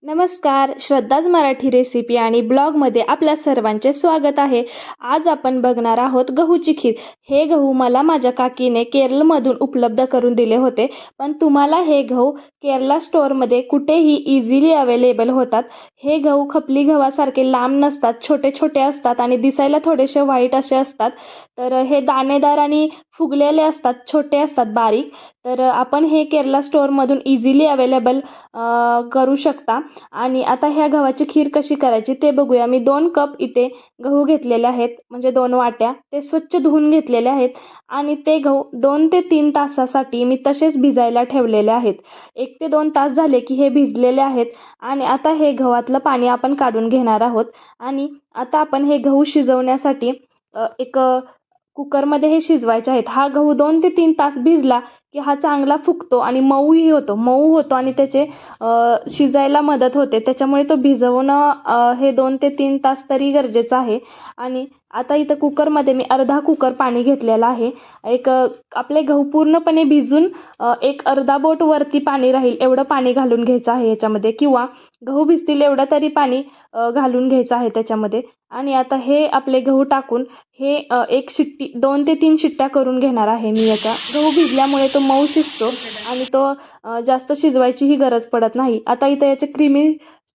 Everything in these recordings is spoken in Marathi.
नमस्कार, श्रद्धाज मराठी रेसिपी आणि ब्लॉगमध्ये आपल्या सर्वांचे स्वागत आहे. आज आपण बघणार आहोत गहूची खीर. हे गहू मला माझ्या काकीने केरळमधून उपलब्ध करून दिले होते. पण तुम्हाला हे गहू केरला स्टोअरमध्ये कुठेही इझिली अवेलेबल होतात. हे गहू खपली गव्हासारखे लांब नसतात, छोटे छोटे असतात आणि दिसायला थोडेसे व्हाईट असे असतात. तर हे दाणेदार आणि फुगलेले असतात, छोटे असतात बारीक. तर आपण हे केरला स्टोअरमधून इझिली अवेलेबल करू शकता. आणि आता ह्या गव्हाची खीर कशी करायची ते बघूया. मी 2 कप इथे गहू घेतलेले आहेत, म्हणजे 2 वाट्या. ते स्वच्छ धुवून घेतलेले आहेत आणि ते गहू 2 ते 3 तासासाठी मी तसेच भिजायला ठेवलेले आहेत. 1 ते 2 तास झाले की हे भिजलेले आहेत आणि आता हे गव्हातलं पाणी आपण काढून घेणार आहोत. आणि आता आपण हे गहू शिजवण्यासाठी एक कुकरमध्ये हे शिजवायचे आहेत. हा गहू 2 ते 3 तास भिजला की हा चांगला फुगतो आणि मऊही होतो, मऊ होतो आणि त्याचे शिजायला मदत होते. त्याच्यामुळे तो भिजवणं हे 2 ते 3 तास तरी गरजेचं आहे. आणि आता इथं कुकरमध्ये मी अर्धा कुकर पाणी घेतलेलं आहे. आपले गहू पूर्णपणे भिजून एक अर्धा बोट वरती पाणी राहील एवढं पाणी घालून घ्यायचं आहे याच्यामध्ये, किंवा गहू भिजतील एवढं तरी पाणी घालून घ्यायचं आहे त्याच्यामध्ये. आणि आता हे आपले गहू टाकून हे एक शिट्टी 2 ते 3 शिट्ट्या करून घेणार आहे मी याचा. गहू भिजल्यामुळे तो मऊ शिजतो आणि तो जास्त शिजवायचीही गरज पडत नाही. आता इथं याचे क्रीमी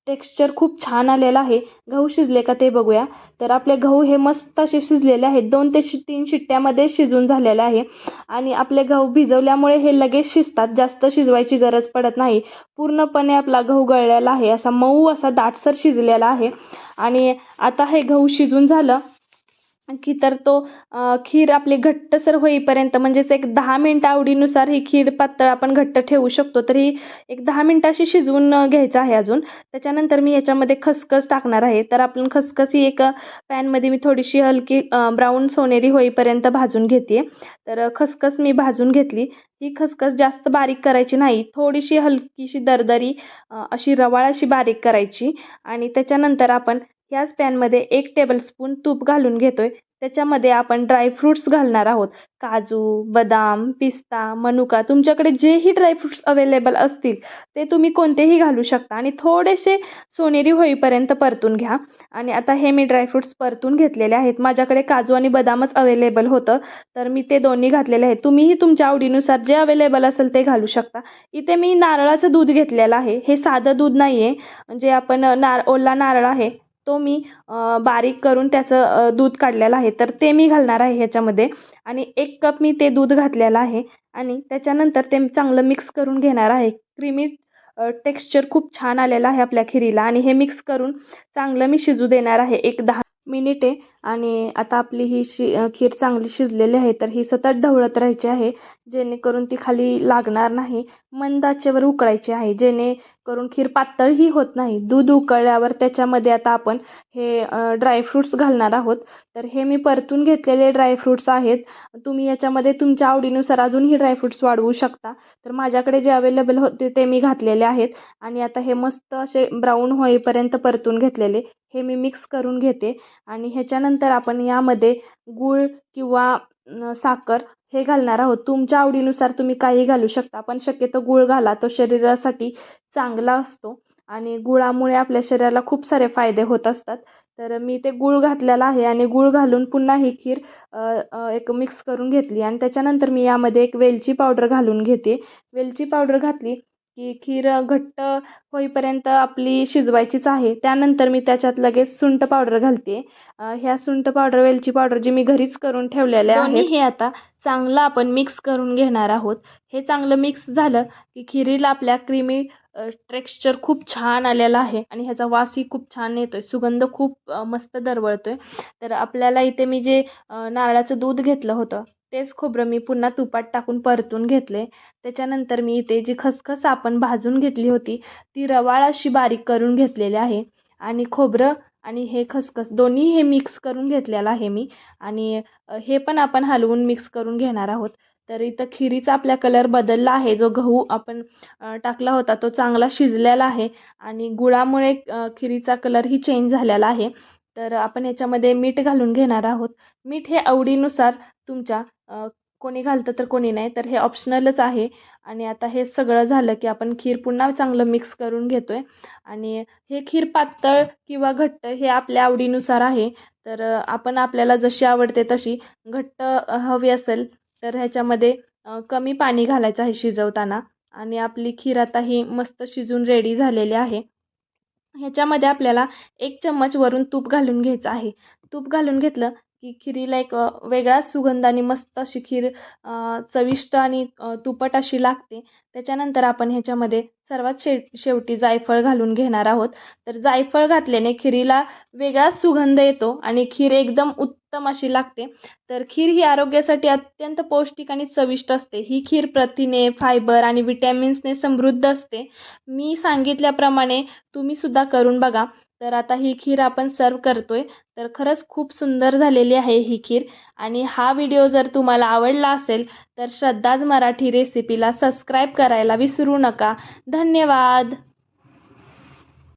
टेक्स्चर खूप छान आलेलं आहे. गहू शिजले का ते बघूया. तर आपले गहू हे मस्त असे शिजलेले आहेत. 2 ते 3 शिट्ट्यामध्ये शिजून झालेले आहे. आणि आपले गहू भिजवल्यामुळे हे लगेच शिजतात, जास्त शिजवायची गरज पडत नाही. पूर्णपणे आपला गहू गळलेला आहे, असा मऊ असा दाटसर शिजलेला आहे. आणि आता हे गहू शिजून झालं की तर तो खीर आपली घट्टसर होईपर्यंत, म्हणजेच एक 10 मिनिटं आवडीनुसार ही खीर पातळ आपण घट्ट ठेवू शकतो. तरी एक 10 मिनिटं अशी शिजवून घ्यायचं आहे अजून. त्याच्यानंतर मी याच्यामध्ये खसखस टाकणार आहे. तर आपण खसखस ही एक पॅनमध्ये मी थोडीशी हलकी ब्राऊन सोनेरी होईपर्यंत भाजून घेते. तर खसखस मी भाजून घेतली. ही खसखस जास्त बारीक करायची नाही, थोडीशी हलकीशी दरदरी अशी रवाळ अशी बारीक करायची. आणि त्याच्यानंतर आपण ह्याच पॅनमध्ये 1 टेबलस्पून तूप घालून घेतोय. त्याच्यामध्ये आपण ड्रायफ्रूट्स घालणार आहोत. काजू, बदाम, पिस्ता, मनुका, तुमच्याकडे जेही ड्रायफ्रूट्स अवेलेबल असतील ते तुम्ही कोणतेही घालू शकता. आणि थोडेसे सोनेरी होईपर्यंत परतून घ्या. आणि आता हे मी ड्रायफ्रूट्स परतून घेतलेले आहेत. माझ्याकडे काजू आणि बदामच अवेलेबल होतं, तर मी ते दोन्ही घातलेले आहेत. तुम्हीही तुमच्या आवडीनुसार जे अवेलेबल असेल ते घालू शकता. इथे मी नारळाचं दूध घेतलेलं आहे. हे साधं दूध नाही आहे, जे आपण ओला नारळ आहे तो मी बारीक करून त्याचं दूध काढलेलं आहे, तर ते मी घालणार आहे ह्याच्यामध्ये. आणि 1 कप मी ते दूध घातलेलं आहे. आणि त्याच्यानंतर ते चांगलं मिक्स करून घेणार आहे. क्रीमी टेक्स्चर खूप छान आलेलं आहे आपल्या खिरीला. आणि हे मिक्स करून चांगलं मी शिजू देणार आहे 1-10 मिनिटे. आणि आता आपली ही खीर चांगली शिजलेली आहे, तर ही सतत ढवळत राहायची आहे, जेणेकरून ती खाली लागणार नाही. मंद आचेवर उकळायची आहे, जेणेकरून खीर पातळही होत नाही. दूध उकळल्यावर त्याच्यामध्ये आता आपण हे ड्रायफ्रूट्स घालणार आहोत. तर हे मी परतून घेतलेले ड्रायफ्रूट्स आहेत. तुम्ही याच्यामध्ये तुमच्या आवडीनुसार अजूनही ड्रायफ्रूट्स वाढवू शकता. तर माझ्याकडे जे अवेलेबल होते ते मी घातलेले आहेत. आणि आता हे मस्त असे ब्राऊन होईपर्यंत परतून घेतलेले हे मी मिक्स करून घेते. आणि ह्याच्यानंतर आपण यामध्ये गूळ किंवा साखर हे घालणार आहोत. तुमच्या आवडीनुसार तुम्ही काही घालू शकता, पण शक्यतो गूळ घाला, तो शरीरासाठी चांगला असतो आणि गुळामुळे आपल्या शरीराला खूप सारे फायदे होत असतात. तर मी ते गूळ घातलेला आहे आणि गूळ घालून पुन्हा ही खीर एक मिक्स करून घेतली. आणि त्याच्यानंतर मी यामध्ये एक वेलची पावडर घालून घेते. वेलची पावडर घातली की खीर घट्ट होईपर्यंत आपली शिजवायचीच आहे. त्यानंतर मी त्याच्यात लगेच सुंठ पावडर घालते. ह्या सुंठ पावडर, वेलची पावडर जी मी घरीच करून ठेवलेल्या आहेत, हे आता चांगलं आपण मिक्स करून घेणार आहोत. हे चांगलं मिक्स झालं की खिरीला आपल्या क्रीमी टेक्स्चर खूप छान आलेला आहे आणि ह्याचा वासही खूप छान येतोय, सुगंध खूप मस्त दरवळतोय. तर आपल्याला इथे मी जे नारळाचं दूध घेतलं होतं तेच खोबरं मी पुन्हा तुपात टाकून परतून घेतले. त्याच्यानंतर मी इथे जी खसखस आपण भाजून घेतली होती ती रवाळ अशी बारीक करून घेतलेली आहे. आणि खोबरं आणि हे खसखस दोन्ही हे मिक्स करून घेतलेलं आहे मी. आणि हे पण आपण हलवून मिक्स करून घेणार आहोत. तर इथं खिरीचा आपला कलर बदलला आहे. जो गहू आपण टाकला होता तो चांगला शिजलेला आहे आणि गुळामुळे खिरीचा कलरही चेंज झालेला आहे. तर आपण याच्यामध्ये मीठ घालून घेणार आहोत. मीठ हे आवडीनुसार तुमच्या कोणी घालतं तर कोणी नाही, तर हे ऑप्शनलच आहे. आणि आता हे सगळं झालं की आपण खीर पुन्हा चांगलं मिक्स करून घेतो आहे. आणि हे खीर पातळ किंवा घट्ट हे आपल्या आवडीनुसार आहे. तर आपण आपल्याला जशी आवडते तशी घट्ट हवी असेल तर ह्याच्यामध्ये कमी पाणी घालायचं आहे शिजवताना. आणि आपली खीर आता ही मस्त शिजून रेडी झालेली आहे. ह्याच्यामध्ये आपल्याला 1 चम्मच वरून तूप घालून घ्यायचं आहे. तूप घालून घेतलं की खिरीला एक वेगळाच सुगंध आणि मस्त अशी खीर चविष्ट आणि तुपट अशी लागते. त्याच्यानंतर आपण ह्याच्यामध्ये सर्वात शेवटी जायफळ घालून घेणार आहोत. तर जायफळ घातल्याने खिरीला वेगळाच सुगंध येतो आणि खीर एकदम उत्तम अशी लागते. तर खीर ही आरोग्यासाठी अत्यंत पौष्टिक आणि चविष्ट असते. ही खीर प्रथिने, फायबर आणि विटॅमिन्सने समृद्ध असते. मी सांगितल्याप्रमाणे तुम्ही सुद्धा करून बघा. तर आता ही खीर आपण सर्व करतोय. तर खरंच खूप सुंदर झालेली आहे ही खीर. आणि हा व्हिडिओ जर तुम्हाला आवडला असेल तर श्रद्धाज मराठी रेसिपीला सबस्क्राईब करायला विसरू नका. धन्यवाद.